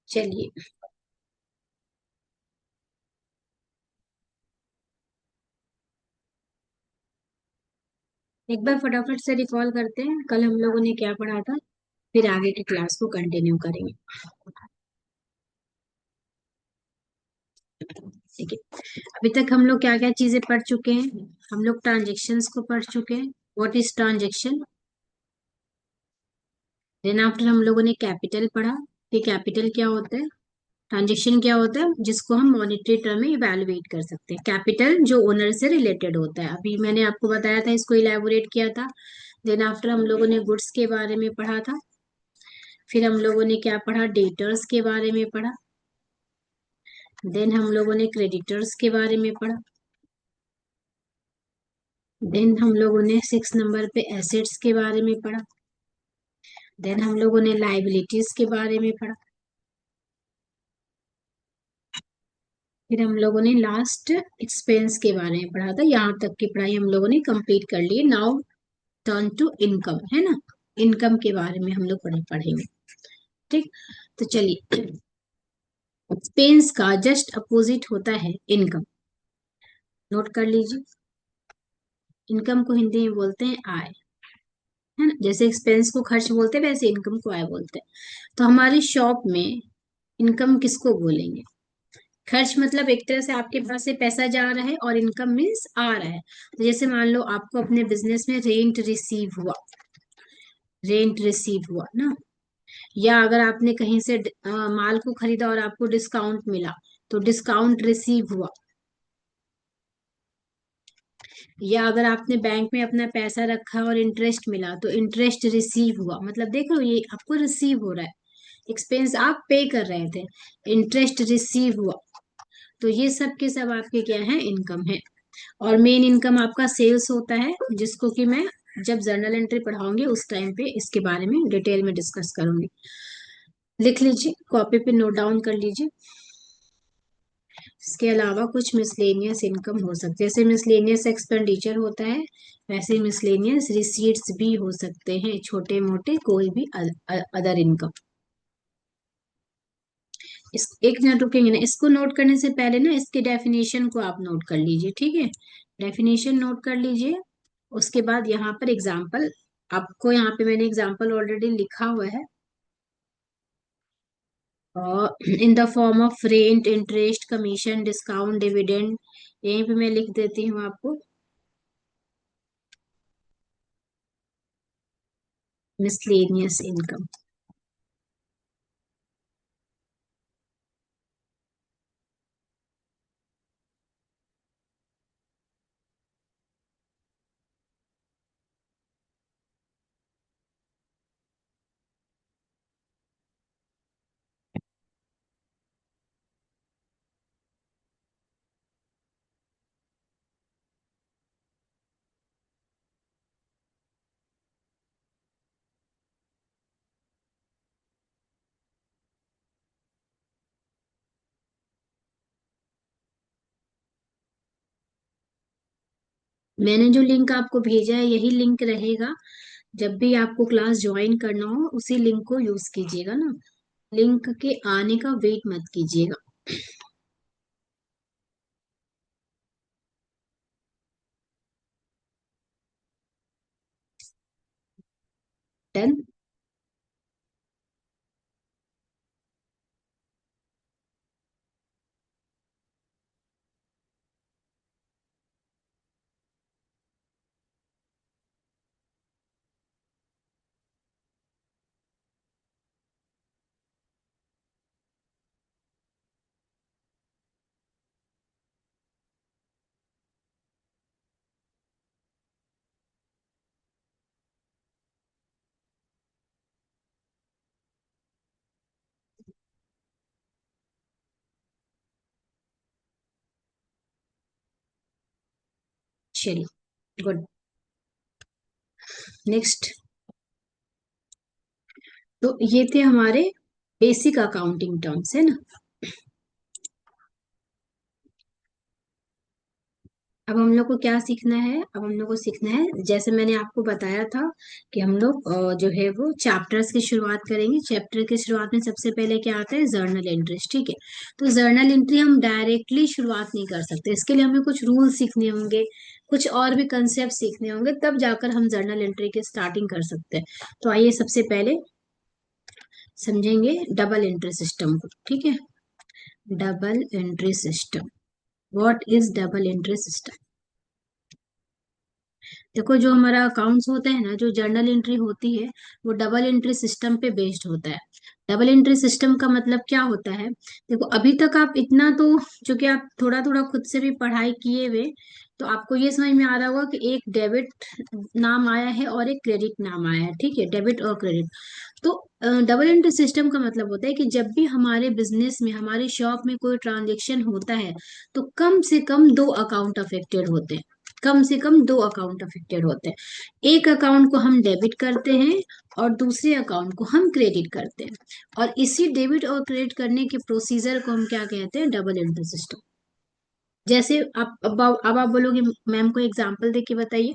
चलिए, एक बार फटाफट से रिकॉल करते हैं कल हम लोगों ने क्या पढ़ा था, फिर आगे की क्लास को कंटिन्यू करेंगे। ठीक है। अभी तक हम लोग क्या क्या चीजें पढ़ चुके हैं? हम लोग ट्रांजेक्शन्स को पढ़ चुके हैं। What is transaction? Then after हम लोगों ने कैपिटल पढ़ा कि कैपिटल क्या होता है, ट्रांजेक्शन क्या होता है, जिसको हम मॉनेटरी टर्म में इवेलुएट कर सकते हैं। कैपिटल जो ओनर से रिलेटेड होता है, अभी मैंने आपको बताया था, इसको इलेबोरेट किया था। देन आफ्टर हम लोगों ने गुड्स के बारे में पढ़ा था। फिर हम लोगों ने क्या पढ़ा, डेटर्स के बारे में पढ़ा। देन हम लोगों ने क्रेडिटर्स के बारे में पढ़ा। देन हम लोगों ने 6 नंबर पे एसेट्स के बारे में पढ़ा। देन हम लोगों ने लाइबिलिटीज के बारे में पढ़ा। फिर हम लोगों ने लास्ट एक्सपेंस के बारे में पढ़ा था। यहाँ तक की पढ़ाई हम लोगों ने कंप्लीट कर ली। नाउ टर्न टू इनकम, है ना। इनकम के बारे में हम लोग पढ़ेंगे। ठीक। तो चलिए, एक्सपेंस का जस्ट अपोजिट होता है इनकम। नोट कर लीजिए। इनकम को हिंदी में बोलते हैं आय, है ना। जैसे एक्सपेंस को खर्च बोलते हैं, वैसे इनकम को आय बोलते हैं। तो हमारी शॉप में इनकम किसको बोलेंगे? खर्च मतलब एक तरह से आपके पास से पैसा जा रहा है, और इनकम मीन्स आ रहा है। तो जैसे मान लो आपको अपने बिजनेस में रेंट रिसीव हुआ, रेंट रिसीव हुआ ना। या अगर आपने कहीं से माल को खरीदा और आपको डिस्काउंट मिला, तो डिस्काउंट रिसीव हुआ। या अगर आपने बैंक में अपना पैसा रखा और इंटरेस्ट मिला, तो इंटरेस्ट रिसीव हुआ। मतलब देख लो, ये आपको रिसीव हो रहा है। एक्सपेंस आप पे कर रहे थे, इंटरेस्ट रिसीव हुआ। तो ये सब के सब आपके क्या है, इनकम है। और मेन इनकम आपका सेल्स होता है, जिसको कि मैं जब जर्नल एंट्री पढ़ाऊंगी उस टाइम पे इसके बारे में डिटेल में डिस्कस करूंगी। लिख लीजिए, कॉपी पे नोट डाउन कर लीजिए। इसके अलावा कुछ मिसलेनियस इनकम हो सकती है, जैसे मिसलेनियस एक्सपेंडिचर होता है, वैसे मिसलेनियस रिसीट्स भी हो सकते हैं, छोटे मोटे कोई भी अदर इनकम। इस एक मिनट रुकेंगे ना, इसको नोट करने से पहले ना इसके डेफिनेशन को आप नोट कर लीजिए, ठीक है। डेफिनेशन नोट कर लीजिए। उसके बाद यहाँ पर एग्जाम्पल, आपको यहाँ पे मैंने एग्जाम्पल ऑलरेडी लिखा हुआ है, in the form of rent, interest, commission, discount, dividend. यहीं पे मैं लिख देती हूँ आपको, मिसलेनियस इनकम। मैंने जो लिंक आपको भेजा है यही लिंक रहेगा। जब भी आपको क्लास ज्वाइन करना हो उसी लिंक को यूज कीजिएगा ना। लिंक के आने का वेट मत कीजिएगा। डन। चलिए, गुड। नेक्स्ट। तो ये थे हमारे बेसिक अकाउंटिंग टर्म्स, है ना। अब हम लोग को क्या सीखना है, अब हम लोग को सीखना है, जैसे मैंने आपको बताया था कि हम लोग जो है वो चैप्टर्स की शुरुआत करेंगे। चैप्टर की शुरुआत में सबसे पहले क्या आता है, जर्नल एंट्रीज, ठीक है। तो जर्नल एंट्री हम डायरेक्टली शुरुआत नहीं कर सकते, इसके लिए हमें कुछ रूल सीखने होंगे, कुछ और भी कंसेप्ट सीखने होंगे, तब जाकर हम जर्नल एंट्री की स्टार्टिंग कर सकते हैं। तो आइए सबसे पहले समझेंगे डबल एंट्री सिस्टम को, ठीक है। Double entry system, what is double entry system. देखो जो हमारा अकाउंट्स होता है ना, जो जर्नल एंट्री होती है, वो डबल एंट्री सिस्टम पे बेस्ड होता है। डबल एंट्री सिस्टम का मतलब क्या होता है, देखो अभी तक आप इतना तो, जो कि आप थोड़ा थोड़ा खुद से भी पढ़ाई किए हुए, तो आपको ये समझ में आ रहा होगा कि एक डेबिट नाम आया है और एक क्रेडिट नाम आया है, ठीक है, डेबिट और क्रेडिट। तो डबल एंट्री सिस्टम का मतलब होता है कि जब भी हमारे बिजनेस में, हमारे शॉप में कोई ट्रांजेक्शन होता है, तो कम से कम दो अकाउंट अफेक्टेड होते हैं, कम से कम दो अकाउंट अफेक्टेड होते हैं। एक अकाउंट को हम डेबिट करते हैं और दूसरे अकाउंट को हम क्रेडिट करते हैं, और इसी डेबिट और क्रेडिट करने के प्रोसीजर को हम क्या कहते हैं, डबल एंट्री सिस्टम। जैसे आप अब आप बोलोगे मैम को एग्जांपल दे के बताइए।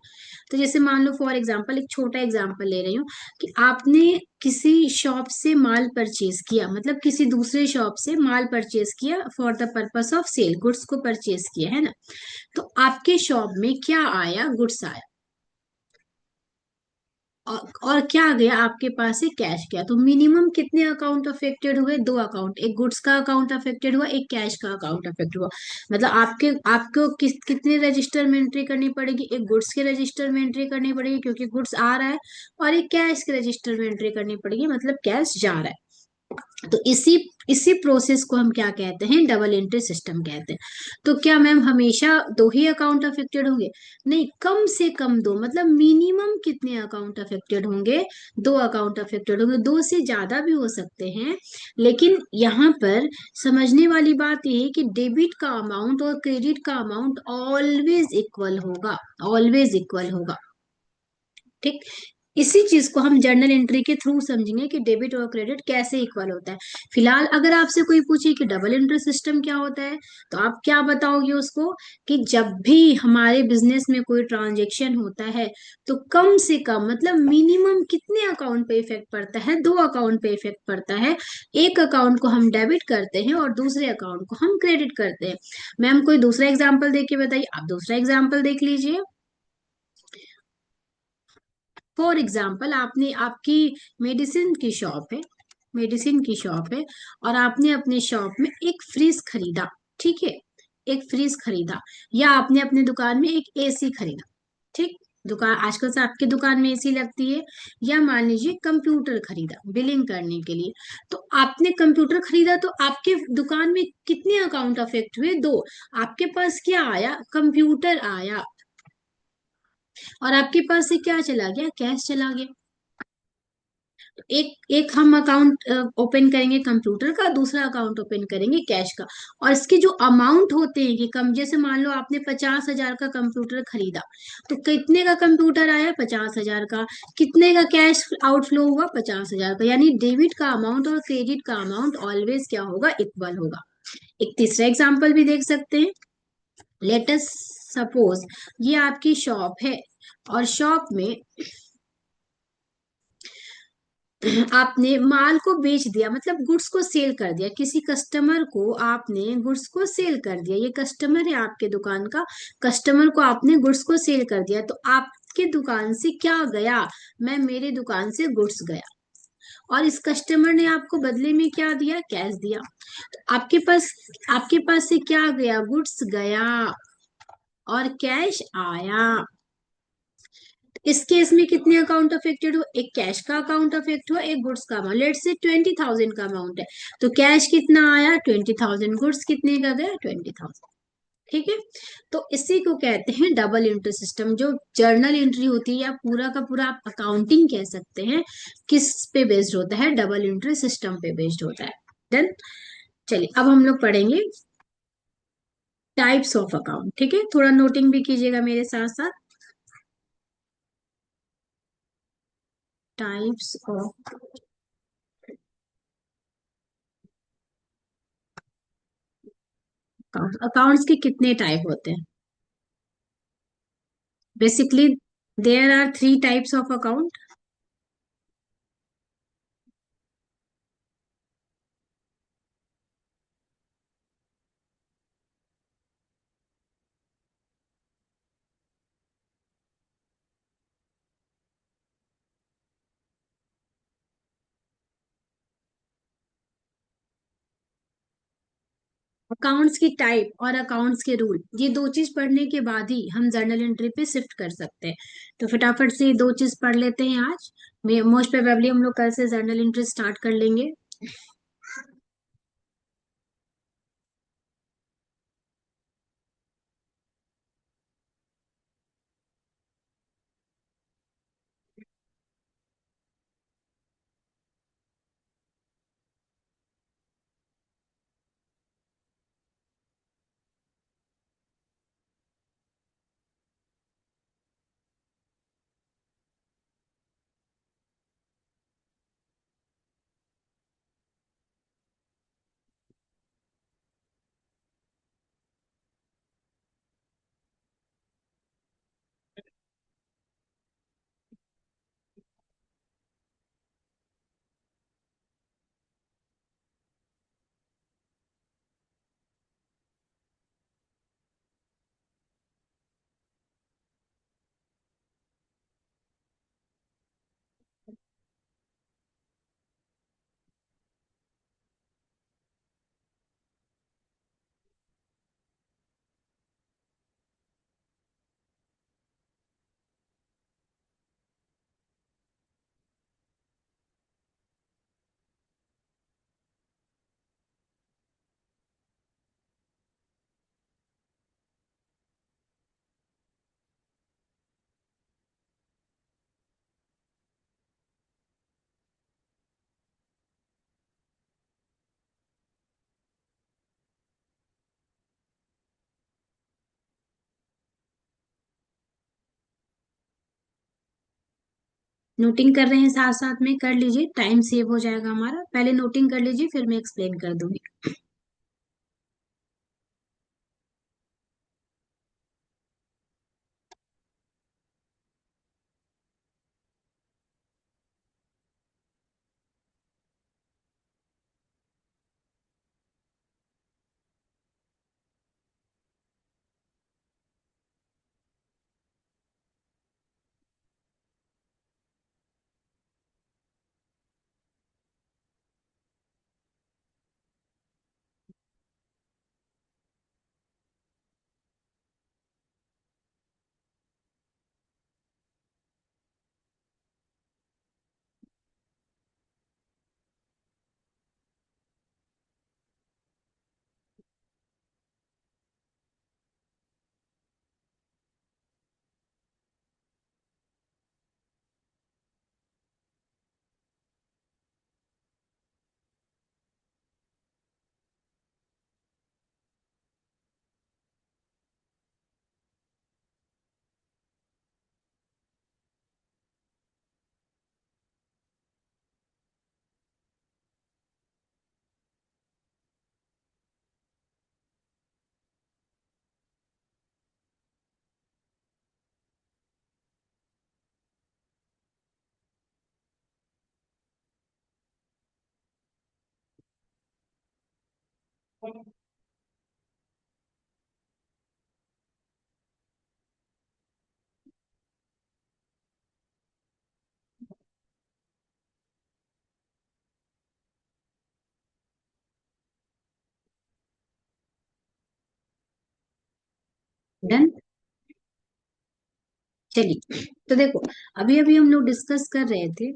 तो जैसे मान लो फॉर एग्जांपल, एक छोटा एग्जांपल ले रही हूँ, कि आपने किसी शॉप से माल परचेज किया, मतलब किसी दूसरे शॉप से माल परचेज किया for the purpose of sale, goods को परचेज किया है ना। तो आपके शॉप में क्या आया, गुड्स आया, और क्या गया आपके पास से, कैश गया। तो मिनिमम कितने अकाउंट अफेक्टेड हुए, दो अकाउंट, एक गुड्स का अकाउंट अफेक्टेड हुआ, एक कैश का अकाउंट अफेक्टेड हुआ। मतलब आपको कितने रजिस्टर में एंट्री करनी पड़ेगी, एक गुड्स के रजिस्टर में एंट्री करनी पड़ेगी क्योंकि गुड्स आ रहा है, और एक कैश के रजिस्टर में एंट्री करनी पड़ेगी, मतलब कैश जा रहा है। तो इसी इसी प्रोसेस को हम क्या कहते हैं, डबल एंट्री सिस्टम कहते हैं। तो क्या मैम हमेशा दो ही अकाउंट अफेक्टेड होंगे, नहीं, कम से कम दो, मतलब मिनिमम कितने अकाउंट अफेक्टेड होंगे, दो अकाउंट अफेक्टेड होंगे, दो से ज्यादा भी हो सकते हैं। लेकिन यहाँ पर समझने वाली बात यह है कि डेबिट का अमाउंट और क्रेडिट का अमाउंट ऑलवेज इक्वल होगा, ऑलवेज इक्वल होगा, ठीक। इसी चीज को हम जर्नल एंट्री के थ्रू समझेंगे कि डेबिट और क्रेडिट कैसे इक्वल होता है। फिलहाल अगर आपसे कोई पूछे कि डबल एंट्री सिस्टम क्या होता है, तो आप क्या बताओगे उसको, कि जब भी हमारे बिजनेस में कोई ट्रांजेक्शन होता है, तो कम से कम, मतलब मिनिमम कितने अकाउंट पे इफेक्ट पड़ता है, दो अकाउंट पे इफेक्ट पड़ता है। एक अकाउंट को हम डेबिट करते हैं और दूसरे अकाउंट को हम क्रेडिट करते हैं। मैम कोई दूसरा एग्जाम्पल देके बताइए, आप दूसरा एग्जाम्पल देख लीजिए। फॉर एग्जाम्पल, आपने, आपकी मेडिसिन की शॉप है, मेडिसिन की शॉप है, और आपने अपने शॉप में एक फ्रिज खरीदा, ठीक है, एक फ्रिज खरीदा, या आपने अपने दुकान में एक एसी खरीदा, ठीक। दुकान, आजकल से आपकी दुकान में एसी लगती है। या मान लीजिए कंप्यूटर खरीदा बिलिंग करने के लिए। तो आपने कंप्यूटर खरीदा, तो आपके दुकान में कितने अकाउंट अफेक्ट हुए, दो। आपके पास क्या आया, कंप्यूटर आया, और आपके पास से क्या चला गया, कैश चला गया। एक एक हम अकाउंट ओपन करेंगे कंप्यूटर का, दूसरा अकाउंट ओपन करेंगे कैश का। और इसके जो अमाउंट होते हैं कि कम, जैसे मान लो आपने 50,000 का कंप्यूटर खरीदा, तो कितने का कंप्यूटर आया, 50,000 का। कितने का कैश आउटफ्लो हुआ, 50,000 का। यानी डेबिट का अमाउंट और क्रेडिट का अमाउंट ऑलवेज क्या होगा, इक्वल होगा। एक तीसरा एग्जाम्पल भी देख सकते हैं। लेटस सपोज ये आपकी शॉप है, और शॉप में आपने माल को बेच दिया, मतलब गुड्स को सेल कर दिया, किसी कस्टमर को आपने गुड्स को सेल कर दिया। ये कस्टमर है आपके दुकान का, कस्टमर को आपने गुड्स को सेल कर दिया। तो आपके दुकान से क्या गया, मैं, मेरे दुकान से गुड्स गया, और इस कस्टमर ने आपको बदले में क्या दिया, कैश दिया। तो आपके पास से क्या गया, गुड्स गया और कैश आया। इस केस में कितने अकाउंट अफेक्टेड हुआ, एक कैश का अकाउंट अफेक्ट हुआ, एक गुड्स का अमाउंट। लेट से 20,000 का अमाउंट है, तो कैश कितना आया, 20,000, गुड्स कितने का गया, 20,000, ठीक है। तो इसी को कहते हैं डबल एंट्री सिस्टम। जो जर्नल एंट्री होती है, या पूरा का पूरा आप अकाउंटिंग कह सकते हैं, किस पे बेस्ड होता है, डबल एंट्री सिस्टम पे बेस्ड होता है। देन चलिए अब हम लोग पढ़ेंगे टाइप्स ऑफ अकाउंट, ठीक है। थोड़ा नोटिंग भी कीजिएगा मेरे साथ साथ। टाइप्स ऑफ अकाउंट, अकाउंट्स के कितने टाइप होते हैं, Basically, there are three types of account. Accounts की टाइप और अकाउंट्स के रूल, ये दो चीज पढ़ने के बाद ही हम जर्नल एंट्री पे शिफ्ट कर सकते हैं। तो फटाफट से ये दो चीज पढ़ लेते हैं आज। मोस्ट प्रोबेबली हम लोग कल से जर्नल एंट्री स्टार्ट कर लेंगे। नोटिंग कर रहे हैं, साथ साथ में कर लीजिए, टाइम सेव हो जाएगा हमारा। पहले नोटिंग कर लीजिए, फिर मैं एक्सप्लेन कर दूंगी। डन। चलिए, तो देखो, अभी अभी हम लोग डिस्कस कर रहे थे।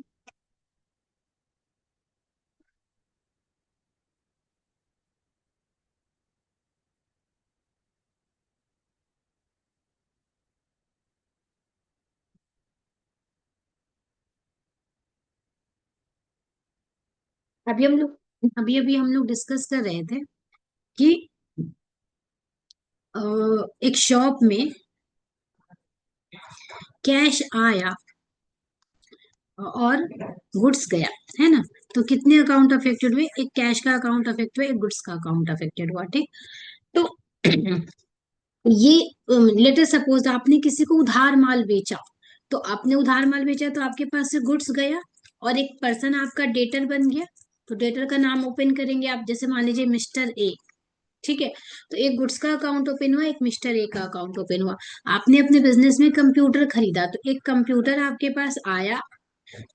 अभी अभी हम लोग डिस्कस कर रहे थे कि अ, एक शॉप में कैश आया और गुड्स गया, है ना। तो कितने अकाउंट अफेक्टेड हुए? एक कैश का अकाउंट अफेक्ट हुआ, एक गुड्स का अकाउंट अफेक्टेड हुआ, ठीक। तो ये लेटर सपोज आपने किसी को उधार माल बेचा, तो आपने उधार माल बेचा तो आपके पास से गुड्स गया, और एक पर्सन आपका डेटर बन गया। तो डेटर का नाम ओपन करेंगे आप, जैसे मान लीजिए मिस्टर ए, ठीक है। तो एक गुड्स का अकाउंट ओपन हुआ, एक मिस्टर ए का अकाउंट ओपन हुआ। आपने अपने बिजनेस में कंप्यूटर खरीदा, तो एक कंप्यूटर आपके पास आया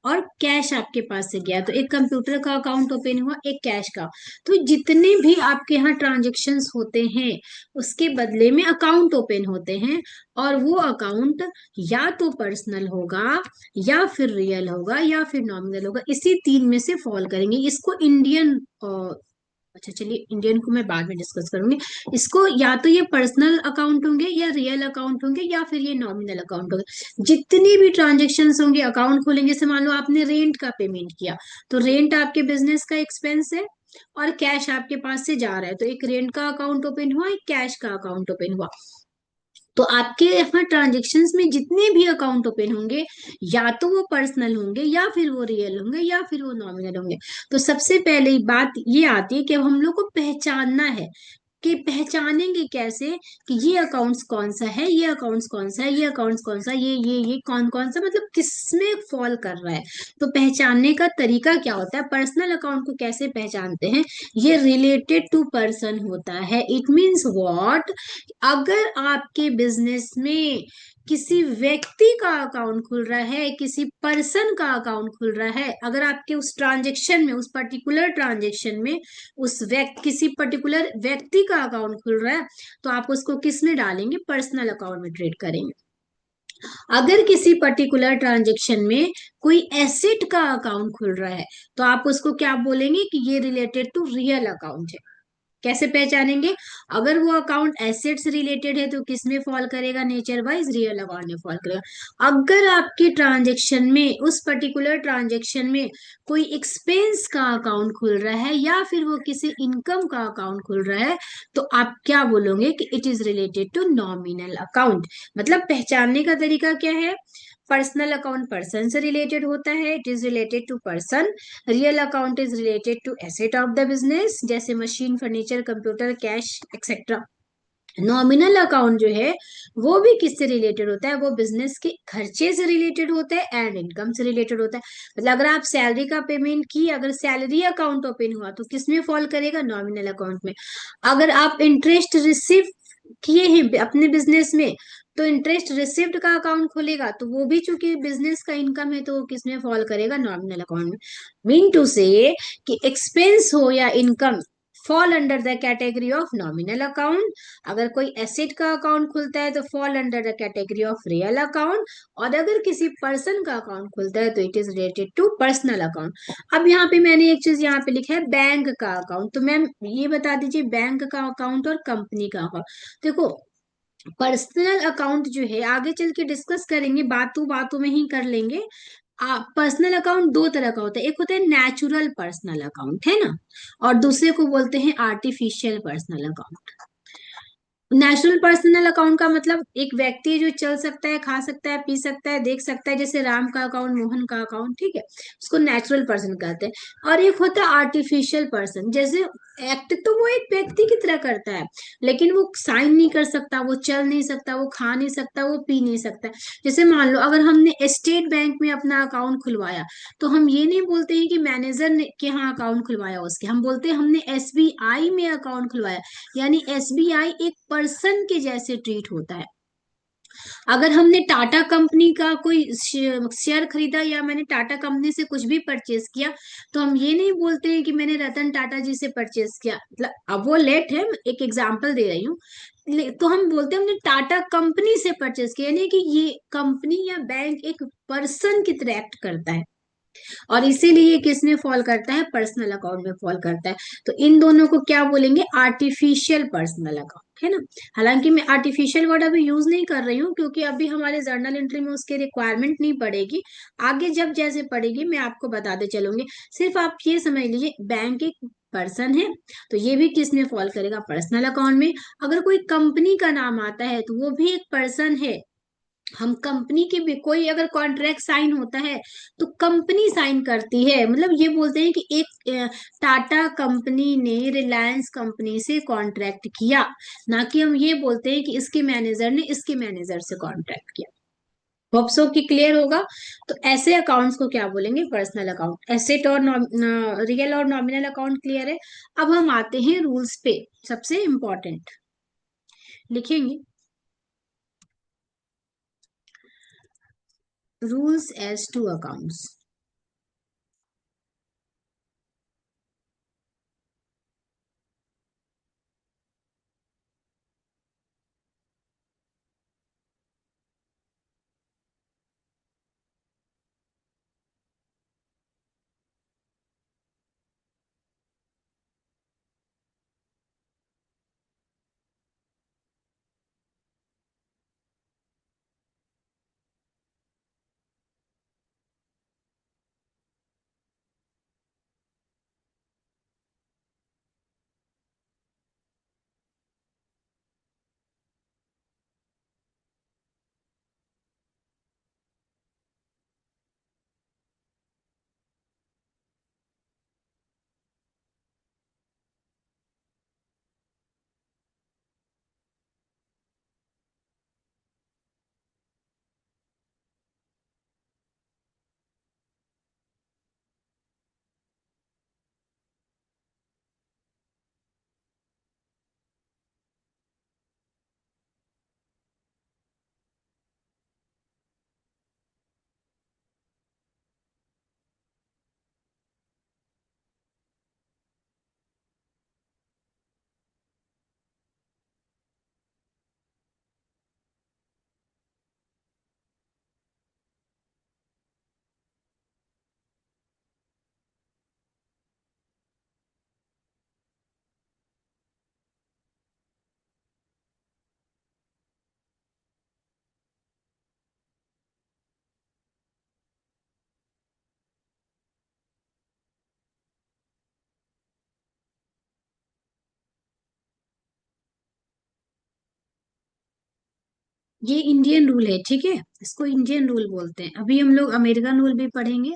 और कैश आपके पास से गया, तो एक कंप्यूटर का अकाउंट ओपन हुआ, एक कैश का। तो जितने भी आपके यहाँ ट्रांजेक्शन्स होते हैं उसके बदले में अकाउंट ओपन होते हैं, और वो अकाउंट या तो पर्सनल होगा, या फिर रियल होगा, या फिर नॉमिनल होगा। इसी तीन में से फॉल करेंगे। इसको इंडियन, अच्छा चलिए इंडियन को मैं बाद में डिस्कस करूंगी। इसको या तो ये पर्सनल अकाउंट होंगे, या रियल अकाउंट होंगे, या फिर ये नॉमिनल अकाउंट होंगे। जितनी भी ट्रांजेक्शन्स होंगे अकाउंट खोलेंगे। जैसे मान लो आपने रेंट का पेमेंट किया, तो रेंट आपके बिजनेस का एक्सपेंस है, और कैश आपके पास से जा रहा है, तो एक रेंट का अकाउंट ओपन हुआ, एक कैश का अकाउंट ओपन हुआ। तो आपके यहाँ ट्रांजेक्शन्स में जितने भी अकाउंट ओपन होंगे, या तो वो पर्सनल होंगे, या फिर वो रियल होंगे, या फिर वो नॉमिनल होंगे। तो सबसे पहले बात ये आती है कि अब हम लोग को पहचानना है, कि पहचानेंगे कैसे कि ये अकाउंट्स कौन सा है, ये अकाउंट्स कौन सा है, ये अकाउंट्स कौन सा, ये कौन कौन सा, मतलब किसमें फॉल कर रहा है। तो पहचानने का तरीका क्या होता है, पर्सनल अकाउंट को कैसे पहचानते हैं, ये रिलेटेड टू पर्सन होता है। इट मीन्स व्हाट, अगर आपके बिजनेस में किसी व्यक्ति का अकाउंट खुल रहा है, किसी पर्सन का अकाउंट खुल रहा है, अगर आपके उस ट्रांजेक्शन में, उस पर्टिकुलर ट्रांजेक्शन में उस व्यक्ति, किसी पर्टिकुलर व्यक्ति का अकाउंट खुल रहा है, तो आप उसको किस में डालेंगे, पर्सनल अकाउंट में ट्रेड करेंगे। अगर किसी पर्टिकुलर ट्रांजेक्शन में कोई एसेट का अकाउंट खुल रहा है, तो आप उसको क्या बोलेंगे कि ये रिलेटेड टू रियल अकाउंट है। कैसे पहचानेंगे, अगर वो अकाउंट एसेट से रिलेटेड है तो किस में फॉल करेगा, नेचर वाइज रियल अकाउंट में फॉल करेगा। अगर आपके ट्रांजेक्शन में, उस पर्टिकुलर ट्रांजेक्शन में कोई एक्सपेंस का अकाउंट खुल रहा है, या फिर वो किसी इनकम का अकाउंट खुल रहा है, तो आप क्या बोलोगे कि it is related to nominal account. मतलब पहचानने का तरीका क्या है, पर्सनल अकाउंट पर्सन से रिलेटेड होता है, it is related to person. Real account is related to asset of the business, जैसे machine, furniture, computer, cash etcetera. Nominal account जो है वो भी किससे रिलेटेड होता है, वो बिजनेस के खर्चे से रिलेटेड होता है, एंड इनकम से रिलेटेड होता है। मतलब अगर आप सैलरी का पेमेंट की, अगर सैलरी अकाउंट ओपन हुआ तो किस में फॉल करेगा, नॉमिनल अकाउंट में। अगर आप इंटरेस्ट रिसीव किए हैं अपने बिजनेस में, तो इंटरेस्ट रिसिव्ड का अकाउंट खुलेगा, तो वो भी चूंकि बिजनेस का इनकम है तो वो किसमें फॉल करेगा, नॉमिनल अकाउंट में। मीन टू से कि एक्सपेंस हो या income fall under the category of nominal account. अगर कोई एसेट का अकाउंट खुलता है तो fall under the category of real account, और अगर किसी पर्सन का अकाउंट खुलता है तो it is related to personal account. अब यहाँ पे मैंने एक चीज यहाँ पे लिखा है, बैंक का अकाउंट। तो मैम ये बता दीजिए, बैंक का अकाउंट और कंपनी का अकाउंट। देखो पर्सनल अकाउंट जो है आगे चल के डिस्कस करेंगे, बातों बातों में ही कर लेंगे। पर्सनल अकाउंट दो तरह का होता है, एक होता है नेचुरल पर्सनल अकाउंट, है ना, और दूसरे को बोलते हैं artificial personal account. Natural personal account का मतलब एक व्यक्ति है जो चल सकता है, खा सकता है, पी सकता है, देख सकता है, जैसे राम का अकाउंट, मोहन का अकाउंट, ठीक है, उसको नेचुरल पर्सन कहते हैं। और एक होता है आर्टिफिशियल पर्सन, जैसे एक्ट तो वो एक व्यक्ति की तरह करता है, लेकिन वो साइन नहीं कर सकता, वो चल नहीं सकता, वो खा नहीं सकता, वो पी नहीं सकता। जैसे मान लो अगर हमने स्टेट बैंक में अपना अकाउंट खुलवाया, तो हम ये नहीं बोलते हैं कि मैनेजर ने के यहाँ अकाउंट खुलवाया उसके, हम बोलते हैं हमने एसबीआई में अकाउंट खुलवाया। यानी एसबीआई एक पर्सन के जैसे ट्रीट होता है। अगर हमने टाटा कंपनी का कोई शेयर खरीदा, या मैंने टाटा कंपनी से कुछ भी परचेज किया, तो हम ये नहीं बोलते हैं कि मैंने रतन टाटा जी से परचेज किया। मतलब अब वो लेट है, एक एग्जांपल दे रही हूँ। तो हम बोलते हैं हमने टाटा कंपनी से परचेज किया, यानी कि ये कंपनी या बैंक एक पर्सन की तरह एक्ट करता है, और इसीलिए ये किस में फॉल करता है, पर्सनल अकाउंट में फॉल करता है। तो इन दोनों को क्या बोलेंगे, आर्टिफिशियल पर्सनल अकाउंट, है ना। हालांकि मैं आर्टिफिशियल वर्ड अभी यूज नहीं कर रही हूँ, क्योंकि अभी हमारे जर्नल एंट्री में उसके रिक्वायरमेंट नहीं पड़ेगी। आगे जब जैसे पड़ेगी मैं आपको बताते चलूंगी। सिर्फ आप ये समझ लीजिए, बैंक एक पर्सन है, तो ये भी किस में फॉल करेगा, पर्सनल अकाउंट में। अगर कोई कंपनी का नाम आता है तो वो भी एक पर्सन है, हम कंपनी के भी कोई अगर कॉन्ट्रैक्ट साइन होता है तो कंपनी साइन करती है, मतलब ये बोलते हैं कि एक टाटा कंपनी ने रिलायंस कंपनी से कॉन्ट्रैक्ट किया, ना कि हम ये बोलते हैं कि इसके मैनेजर ने इसके मैनेजर से कॉन्ट्रैक्ट किया। होप सो कि क्लियर होगा। तो ऐसे अकाउंट्स को क्या बोलेंगे? Personal account. एसेट और रियल और नॉमिनल अकाउंट क्लियर है। अब हम आते हैं रूल्स पे, सबसे इंपॉर्टेंट लिखेंगे, रूल्स एज टू अकाउंट्स। ये इंडियन रूल है, ठीक है, इसको इंडियन रूल बोलते हैं। अभी हम लोग अमेरिकन रूल भी पढ़ेंगे।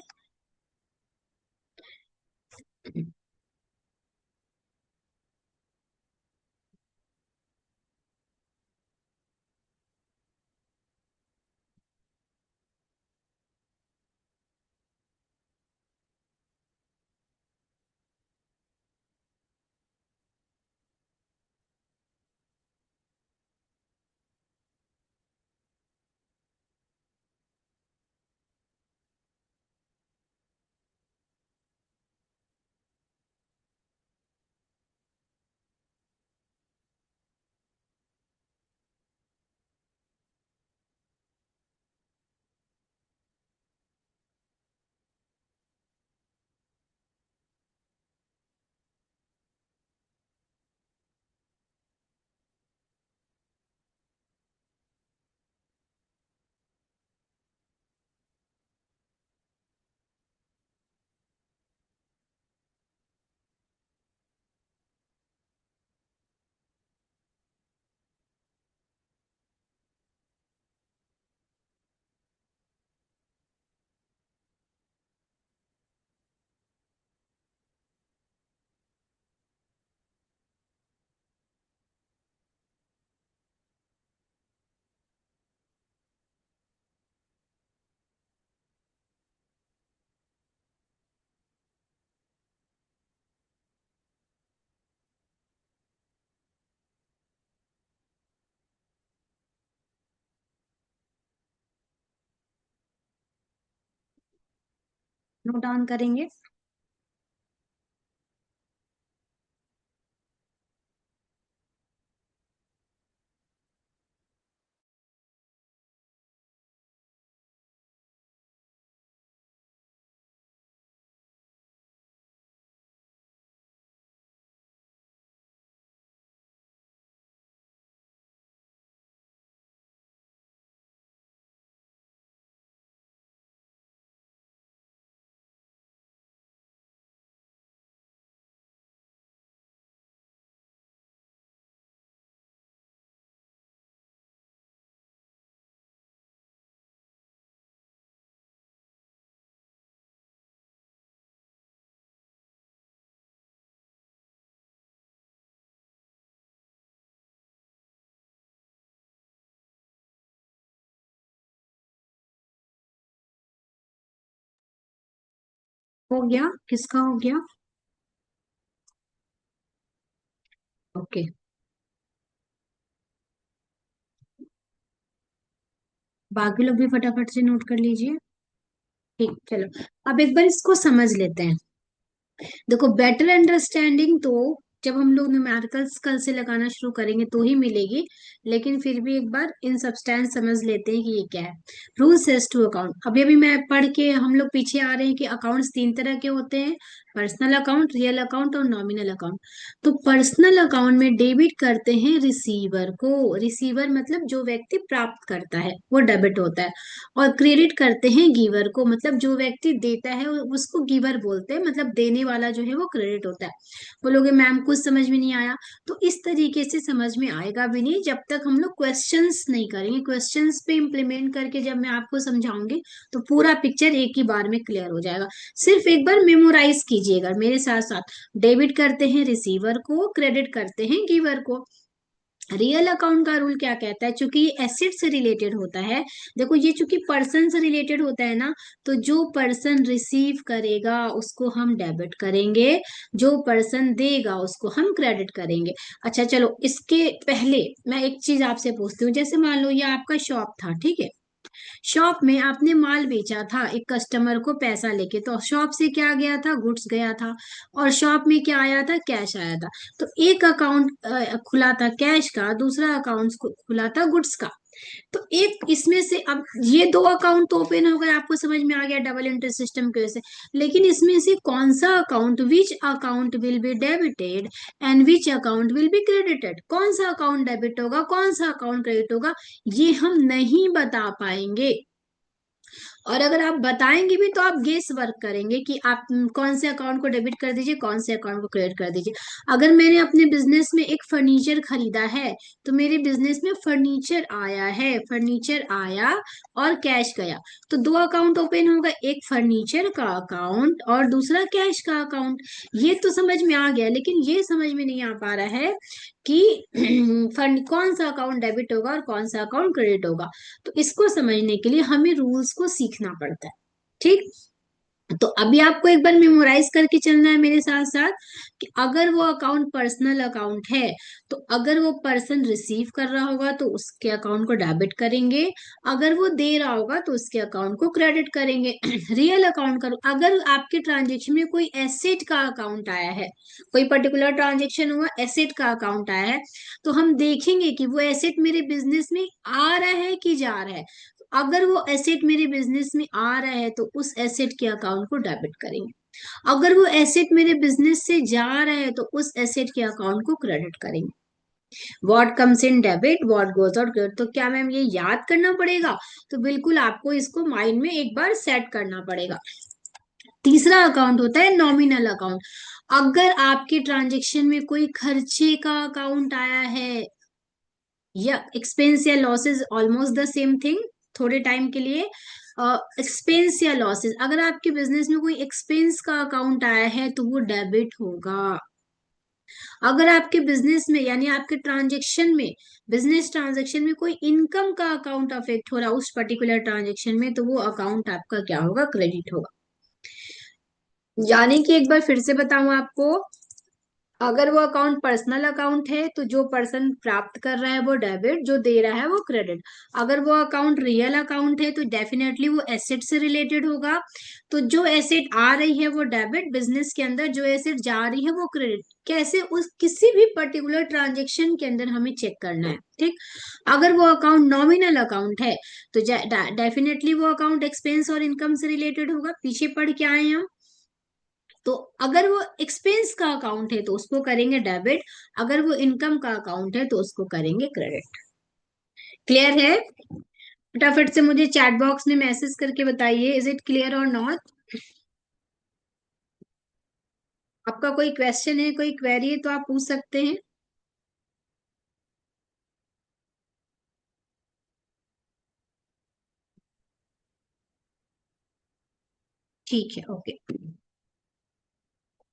नोट डाउन करेंगे। हो गया, किसका हो गया? ओके, बाकी लोग भी फटाफट से नोट कर लीजिए। ठीक, चलो अब एक बार इसको समझ लेते हैं। देखो, बेटर अंडरस्टैंडिंग तो जब हम लोग न्यूमेरिकल्स कल से लगाना शुरू करेंगे तो ही मिलेगी। लेकिन फिर भी एक बार इन सब्सटेंस समझ लेते हैं कि ये क्या है। रूल सेज टू अकाउंट, अभी अभी मैं पढ़ के हम लोग पीछे आ रहे हैं कि अकाउंट्स तीन तरह के होते हैं। पर्सनल अकाउंट, रियल अकाउंट और नॉमिनल अकाउंट। तो पर्सनल अकाउंट में डेबिट करते हैं रिसीवर को। रिसीवर मतलब जो व्यक्ति प्राप्त करता है वो डेबिट होता है। और क्रेडिट करते हैं गिवर को, मतलब जो व्यक्ति देता है उसको गिवर बोलते हैं, मतलब देने वाला जो है वो क्रेडिट होता है। बोलोगे मैम कुछ समझ में नहीं आया, तो इस तरीके से समझ में आएगा भी नहीं जब तक हम लोग क्वेश्चंस नहीं करेंगे। क्वेश्चंस पे इम्प्लीमेंट करके जब मैं आपको समझाऊंगी तो पूरा पिक्चर एक ही बार में क्लियर हो जाएगा। सिर्फ एक बार मेमोराइज कीजिएगा मेरे साथ साथ। डेबिट करते हैं रिसीवर को, क्रेडिट करते हैं गिवर को। रियल अकाउंट का रूल क्या कहता है, चूंकि ये एसेट से रिलेटेड होता है। देखो, ये चूंकि पर्सन से रिलेटेड होता है ना, तो जो पर्सन रिसीव करेगा उसको हम डेबिट करेंगे, जो पर्सन देगा उसको हम क्रेडिट करेंगे। अच्छा चलो, इसके पहले मैं एक चीज आपसे पूछती हूँ। जैसे मान लो ये आपका शॉप था, ठीक है। शॉप में आपने माल बेचा था एक कस्टमर को पैसा लेके, तो शॉप से क्या गया था, गुड्स गया था। और शॉप में क्या आया था, कैश आया था। तो एक अकाउंट खुला था कैश का, दूसरा अकाउंट खुला था गुड्स का। तो एक इसमें से अब ये दो अकाउंट तो ओपन हो गए, आपको समझ में आ गया डबल एंट्री सिस्टम की वजह से। लेकिन इसमें से कौन सा account, which account will be debited and which account will be credited, कौन सा अकाउंट डेबिट होगा कौन सा अकाउंट क्रेडिट होगा, ये हम नहीं बता पाएंगे। और अगर आप बताएंगे भी तो आप गेस वर्क करेंगे कि आप कौन से अकाउंट को डेबिट कर दीजिए कौन से अकाउंट को क्रेडिट कर दीजिए। अगर मैंने अपने बिजनेस में एक फर्नीचर खरीदा है, तो मेरे बिजनेस में फर्नीचर आया है, फर्नीचर आया और कैश गया। तो दो अकाउंट ओपन होगा, एक फर्नीचर का अकाउंट और दूसरा कैश का अकाउंट। ये तो समझ में आ गया, लेकिन ये समझ में नहीं आ पा रहा है कि फंड कौन सा अकाउंट डेबिट होगा और कौन सा अकाउंट क्रेडिट होगा। तो इसको समझने के लिए हमें रूल्स को सीखना पड़ता है। ठीक, तो अभी आपको एक बार मेमोराइज करके चलना है मेरे साथ साथ कि अगर वो अकाउंट पर्सनल अकाउंट है, तो अगर वो पर्सन रिसीव कर रहा होगा तो उसके अकाउंट को डेबिट करेंगे, अगर वो दे रहा होगा तो उसके अकाउंट को क्रेडिट करेंगे। रियल अकाउंट का, अगर आपके ट्रांजेक्शन में कोई एसेट का अकाउंट आया है, कोई पर्टिकुलर ट्रांजेक्शन हुआ एसेट का अकाउंट आया है, तो हम देखेंगे कि वो एसेट मेरे बिजनेस में आ रहा है कि जा रहा है। अगर वो एसेट मेरे बिजनेस में आ रहा है तो उस एसेट के अकाउंट को डेबिट करेंगे। अगर वो एसेट मेरे बिजनेस से जा रहा है तो उस एसेट के अकाउंट को क्रेडिट करेंगे। What comes in debit, what goes out credit, तो क्या मैम ये याद करना पड़ेगा? तो बिल्कुल आपको इसको माइंड में एक बार सेट करना पड़ेगा। तीसरा अकाउंट होता है नॉमिनल अकाउंट। अगर आपके ट्रांजेक्शन में कोई खर्चे का अकाउंट आया है, या एक्सपेंस या losses, almost the same thing, थोड़े टाइम के लिए। एक्सपेंस या लॉसेस, अगर आपके बिजनेस में कोई एक्सपेंस का अकाउंट आया है तो वो डेबिट होगा। अगर आपके बिजनेस में यानी आपके ट्रांजेक्शन में, बिजनेस ट्रांजेक्शन में कोई इनकम का अकाउंट अफेक्ट हो रहा है उस पर्टिकुलर ट्रांजेक्शन में, तो वो अकाउंट आपका क्या होगा, क्रेडिट होगा। यानी कि एक बार फिर से बताऊं आपको, अगर वो अकाउंट पर्सनल अकाउंट है तो जो पर्सन प्राप्त कर रहा है वो डेबिट, जो दे रहा है वो क्रेडिट। अगर वो अकाउंट रियल अकाउंट है तो डेफिनेटली वो एसेट से रिलेटेड होगा। तो जो एसेट आ रही है वो डेबिट, बिजनेस के अंदर जो एसेट जा रही है वो क्रेडिट। कैसे, उस किसी भी पर्टिकुलर ट्रांजेक्शन के अंदर हमें चेक करना है। ठीक, अगर वो अकाउंट नॉमिनल अकाउंट है तो डेफिनेटली वो अकाउंट एक्सपेंस और इनकम से रिलेटेड होगा, पीछे पढ़ के आए हम। तो अगर वो एक्सपेंस का अकाउंट है तो उसको करेंगे डेबिट, अगर वो इनकम का अकाउंट है तो उसको करेंगे क्रेडिट। क्लियर है? फटाफट से मुझे चैट बॉक्स में मैसेज करके बताइए, इज इट क्लियर और नॉट। आपका कोई क्वेश्चन है, कोई क्वेरी है तो आप पूछ सकते हैं। ठीक है, ओके।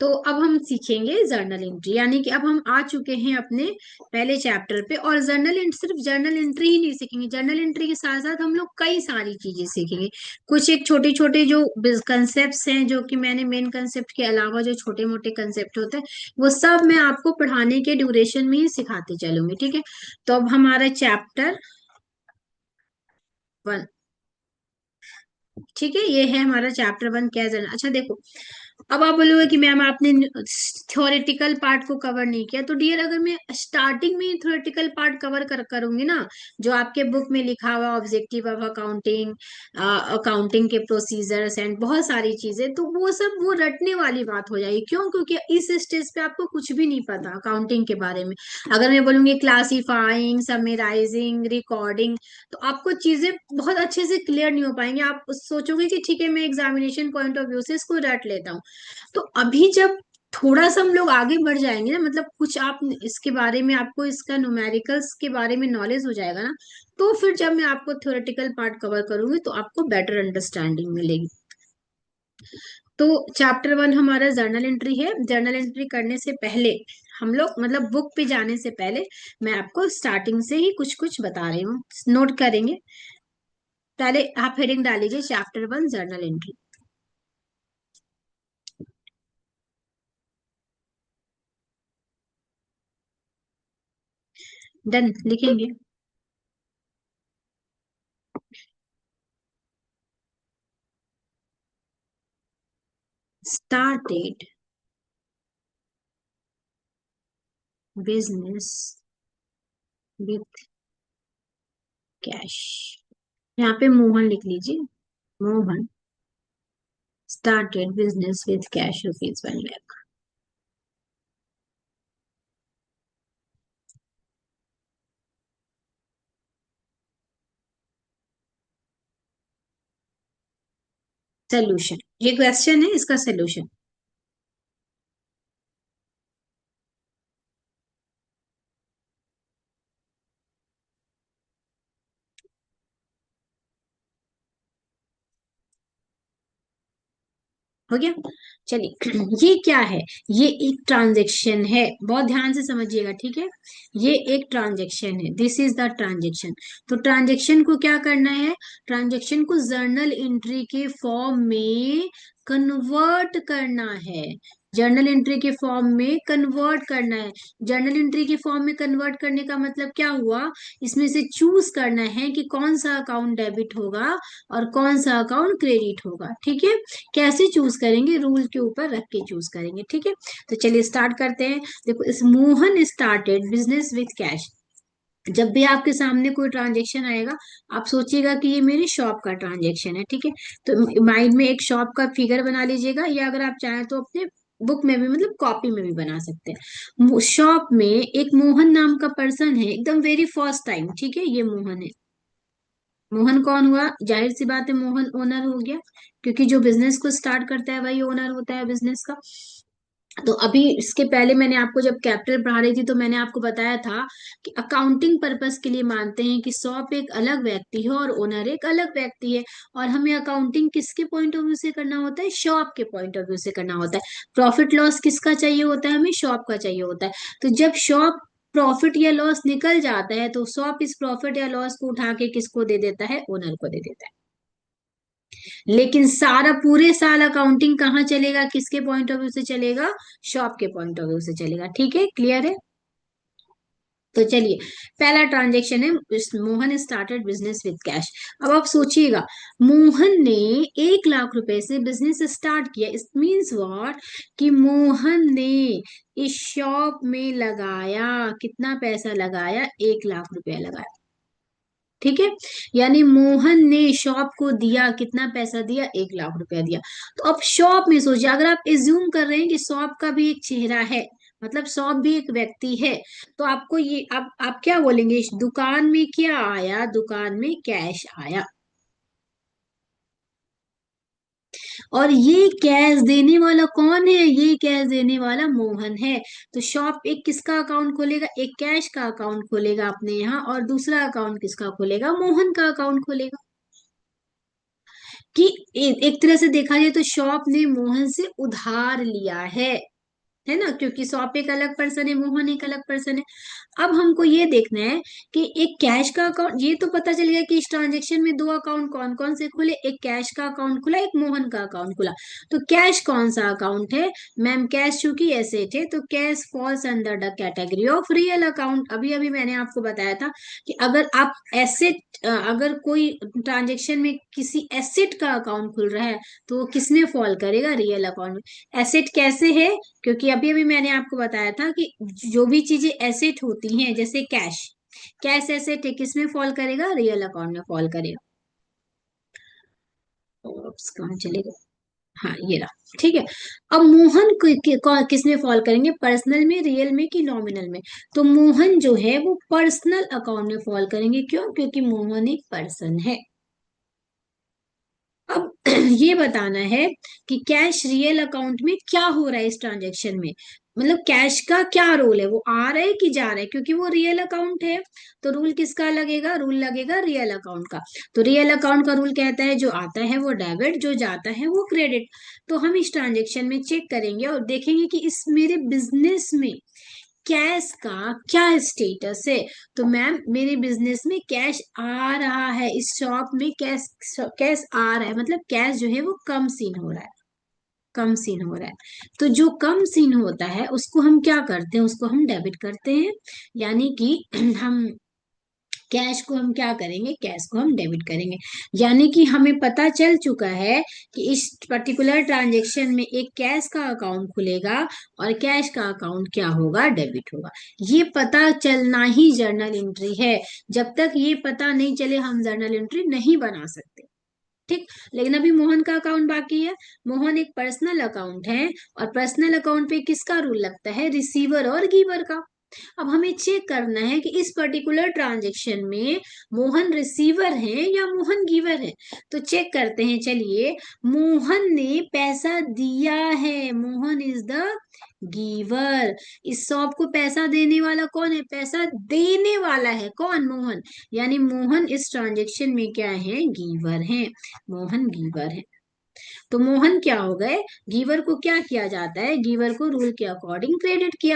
तो अब हम सीखेंगे जर्नल एंट्री, यानी कि अब हम आ चुके हैं अपने पहले चैप्टर पे। और जर्नल एंट्री, सिर्फ जर्नल एंट्री ही नहीं सीखेंगे, जर्नल एंट्री के साथ साथ हम लोग कई सारी चीजें सीखेंगे। कुछ एक छोटे छोटे जो कंसेप्ट हैं, जो कि मैंने मेन कंसेप्ट के अलावा जो छोटे मोटे कंसेप्ट होते हैं, वो सब मैं आपको पढ़ाने के ड्यूरेशन में ही सिखाती चलूंगी, ठीक है। तो अब हमारा चैप्टर 1, ठीक है, ये है हमारा चैप्टर 1, क्या जर्नल। अच्छा देखो, अब आप बोलोगे कि मैम आपने थ्योरेटिकल पार्ट को कवर नहीं किया, तो डियर अगर मैं स्टार्टिंग में थ्योरेटिकल पार्ट कवर करूंगी ना, जो आपके बुक में लिखा हुआ ऑब्जेक्टिव ऑफ अकाउंटिंग, अकाउंटिंग के प्रोसीजर्स एंड बहुत सारी चीजें, तो वो सब वो रटने वाली बात हो जाएगी। क्यों? क्योंकि इस स्टेज पे आपको कुछ भी नहीं पता अकाउंटिंग के बारे में। अगर मैं बोलूंगी क्लासीफाइंग, समराइजिंग, रिकॉर्डिंग, तो आपको चीजें बहुत अच्छे से क्लियर नहीं हो पाएंगे। आप सोचोगे कि ठीक है, मैं एग्जामिनेशन पॉइंट ऑफ व्यू से इसको रट लेता हूँ। तो अभी जब थोड़ा सा हम लोग आगे बढ़ जाएंगे ना, मतलब कुछ आप इसके बारे में, आपको इसका न्यूमेरिकल्स के बारे में नॉलेज हो जाएगा ना, तो फिर जब मैं आपको थ्योरेटिकल पार्ट कवर करूंगी तो आपको बेटर अंडरस्टैंडिंग मिलेगी। तो चैप्टर 1 हमारा जर्नल एंट्री है। जर्नल एंट्री करने से पहले हम लोग, मतलब बुक पे जाने से पहले, मैं आपको स्टार्टिंग से ही कुछ कुछ बता रही हूँ, नोट करेंगे। पहले आप हेडिंग डाल लीजिए, चैप्टर 1 जर्नल एंट्री। डन, लिखेंगे। Started business with cash. यहाँ पे मोहन लिख लीजिए। Mohan started business with cash ₹1 lakh। Solution, ये क्वेश्चन है, इसका सोल्यूशन। हो गया। चलिए ये क्या है? ये एक ट्रांजेक्शन है, बहुत ध्यान से समझिएगा, ठीक है। ये एक ट्रांजेक्शन है, दिस इज द ट्रांजेक्शन। तो ट्रांजेक्शन को क्या करना है? ट्रांजेक्शन को जर्नल एंट्री के फॉर्म में कन्वर्ट करना है। जर्नल एंट्री के फॉर्म में कन्वर्ट करना है। जर्नल एंट्री के फॉर्म में कन्वर्ट करने का मतलब क्या हुआ? इसमें से चूज करना है कि कौन सा अकाउंट डेबिट होगा और कौन सा अकाउंट क्रेडिट होगा, ठीक है। कैसे चूज करेंगे? रूल के ऊपर रख के चूज करेंगे, ठीक है। तो चलिए स्टार्ट करते हैं। देखो, इस Mohan started business with cash. जब भी आपके सामने कोई ट्रांजेक्शन आएगा, आप सोचिएगा कि ये मेरी शॉप का ट्रांजेक्शन है, ठीक है। तो माइंड में एक शॉप का फिगर बना लीजिएगा, या अगर आप चाहें तो अपने बुक में भी, मतलब कॉपी में भी बना सकते हैं। शॉप में एक मोहन नाम का पर्सन है, एकदम वेरी फर्स्ट टाइम, ठीक है, ये मोहन है। मोहन कौन हुआ? जाहिर सी बात है, मोहन ओनर हो गया, क्योंकि जो बिजनेस को स्टार्ट करता है वही ओनर होता है बिजनेस का। तो अभी इसके पहले मैंने आपको जब कैपिटल पढ़ा रही थी, तो मैंने आपको बताया था कि अकाउंटिंग पर्पस के लिए मानते हैं कि शॉप एक अलग व्यक्ति है और ओनर एक अलग व्यक्ति है। और हमें अकाउंटिंग किसके पॉइंट ऑफ व्यू से करना होता है? शॉप के पॉइंट ऑफ व्यू से करना होता है। प्रॉफिट लॉस किसका चाहिए होता है? हमें शॉप का चाहिए होता है। तो जब शॉप प्रॉफिट या लॉस निकल जाता है, तो शॉप इस प्रॉफिट या लॉस को उठा के किसको दे देता है? ओनर को दे देता है। लेकिन सारा पूरे साल अकाउंटिंग कहाँ चलेगा? किसके पॉइंट ऑफ व्यू से चलेगा? शॉप के पॉइंट ऑफ व्यू से चलेगा, ठीक है, क्लियर है। तो चलिए, पहला ट्रांजेक्शन है, Mohan started business with cash. अब आप सोचिएगा, मोहन ने 1 लाख रुपए से बिजनेस स्टार्ट किया। It means what? कि मोहन ने इस शॉप में लगाया, कितना पैसा लगाया? 1 लाख रुपया लगाया, ठीक है। यानी मोहन ने शॉप को दिया, कितना पैसा दिया? 1 लाख रुपया दिया। तो अब शॉप में सोचिए, अगर आप एज्यूम कर रहे हैं कि शॉप का भी एक चेहरा है, मतलब शॉप भी एक व्यक्ति है, तो आपको ये, आप क्या बोलेंगे? इस दुकान में क्या आया? दुकान में कैश आया। और ये कैश देने वाला कौन है? ये कैश देने वाला मोहन है। तो शॉप एक किसका अकाउंट खोलेगा? एक कैश का अकाउंट खोलेगा अपने यहाँ, और दूसरा अकाउंट किसका खोलेगा? मोहन का अकाउंट खोलेगा। कि एक तरह से देखा जाए तो शॉप ने मोहन से उधार लिया है। है ना, क्योंकि शॉप एक अलग पर्सन है, मोहन एक अलग पर्सन है। अब हमको ये देखना है कि एक कैश का अकाउंट, ये तो पता चल गया कि इस ट्रांजेक्शन में दो अकाउंट कौन कौन से खुले, एक कैश का अकाउंट खुला, एक मोहन का अकाउंट खुला। तो कैश कौन सा अकाउंट है मैम? कैश चूंकि एसेट है तो cash falls under the category of real account. अभी अभी मैंने आपको बताया था कि अगर आप एसेट, अगर कोई ट्रांजेक्शन में किसी एसेट का अकाउंट खुल रहा है तो वो किसमें फॉल करेगा? रियल अकाउंट में। एसेट कैसे है? क्योंकि अभी अभी मैंने आपको बताया था कि जो भी चीजें एसेट होती हैं, जैसे कैश, कैश एसेट है, किसमें फॉल करेगा? रियल अकाउंट में फॉल करेगा। Oops, कहाँ चले गए? हाँ ये रहा, ठीक है। अब मोहन किसमें फॉल करेंगे? पर्सनल में, रियल में कि नॉमिनल में? तो मोहन जो है वो पर्सनल अकाउंट में फॉल करेंगे। क्यों? क्योंकि मोहन एक पर्सन है। अब ये बताना है कि कैश रियल अकाउंट में क्या हो रहा है इस ट्रांजेक्शन में, मतलब कैश का क्या रोल है, वो आ रहा है कि जा रहा है, क्योंकि वो रियल अकाउंट है। तो रूल किसका लगेगा? रूल लगेगा रियल अकाउंट का। तो रियल अकाउंट का रूल कहता है जो आता है वो डेबिट, जो जाता है वो क्रेडिट। तो हम इस ट्रांजेक्शन में चेक करेंगे और देखेंगे कि इस मेरे बिजनेस में कैश का क्या स्टेटस है। तो मैम मेरे बिजनेस में कैश आ रहा है, इस शॉप में कैश, कैश आ रहा है, मतलब कैश जो है वो कम सीन हो रहा है, कम सीन हो रहा है। तो जो कम सीन होता है उसको हम क्या करते हैं? उसको हम डेबिट करते हैं। यानी कि हम कैश को हम क्या करेंगे? कैश को हम डेबिट करेंगे। यानी कि हमें पता चल चुका है कि इस पर्टिकुलर ट्रांजेक्शन में एक कैश का अकाउंट खुलेगा और कैश का अकाउंट क्या होगा? डेबिट होगा। ये पता चलना ही जर्नल एंट्री है। जब तक ये पता नहीं चले हम जर्नल एंट्री नहीं बना सकते। ठीक। लेकिन अभी मोहन का अकाउंट बाकी है। मोहन एक पर्सनल अकाउंट है और पर्सनल अकाउंट पे किसका रूल लगता है? रिसीवर और गिवर का। अब हमें चेक करना है कि इस पर्टिकुलर ट्रांजेक्शन में मोहन रिसीवर है या मोहन गिवर है। तो चेक करते हैं, चलिए। मोहन ने पैसा दिया है, मोहन इज द गिवर। इस शॉप को पैसा देने वाला कौन है? पैसा देने वाला है कौन? मोहन। यानी मोहन इस ट्रांजेक्शन में क्या है? गिवर है। मोहन गिवर है। तो मोहन क्या हो गए? गिवर को क्या किया जाता है? गिवर को रूल के अकॉर्डिंग क्रेडिट किया